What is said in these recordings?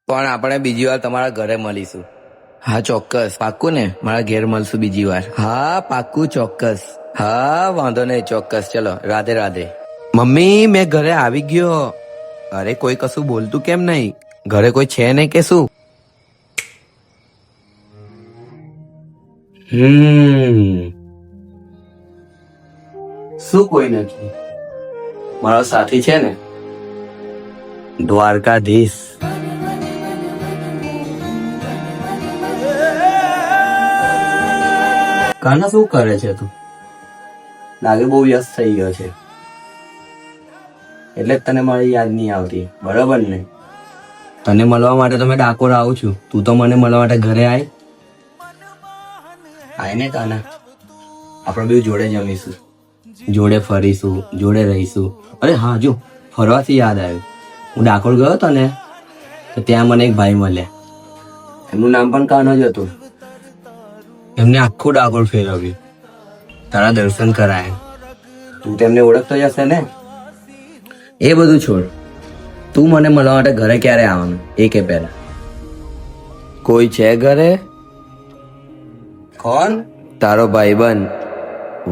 પણ આપણે બીજી વાર તમારા ઘરે મળીશું. હા ચોક્કસ. પાક્કું ને? મારા ઘેર મળશું બીજી વાર. હા પાક્કું, ચોક્કસ. હા વાંધો નહીં, ચોક્કસ. ચલો, રાધે રાધે. મમ્મી, મેં ઘરે આવી ગયો. અરે કોઈ કશું બોલતું કેમ નહીં? ઘરે કોઈ છે નહીં કે શું? શું કોઈ નથી? મારો સાથી છે ને, દ્વારકાધીશ. કાના શું કરે છે તું? લાગે બહુ વ્યસ્ત થઈ ગયો છે, એટલે જ તને મારી યાદ નહીં આવતી, બરાબર ને? તને મળવા માટે તો મેં ડાકોર આવું છું. તું તો મને મળવા માટે ઘરે આય. આય ને કાના, આપણે બે જોડે જમીશું, જોડે ફરીશું, જોડે રહીશું. અરે હા, જો ફરવાથી યાદ આવ્યું, હું ડાકોર ગયો હતો ને, તો ત્યાં મને એક ભાઈ મળ્યા. એમનું નામ પણ કાનો જ હતું. એમને આખું ડાકોર ફેરવ્યું, તારા દર્શન કરાયા. તું તેમને ઓળખતો જ હશે ને? એ બધું છોડ, તું મને મળવા માટે ઘરે ક્યારે આવવાનું એ કે પહેલા. કોઈ છે ઘરે? કોણ? તારો ભાઈબંધ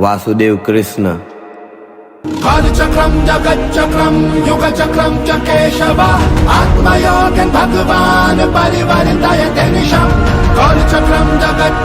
વાસુદેવ કૃષ્ણ. कालचक्रम जगच्चक्रम युगचक्रम च केशव आत्मयोगन भगवान परिवर्तयते निशम् कालचक्रम जगत्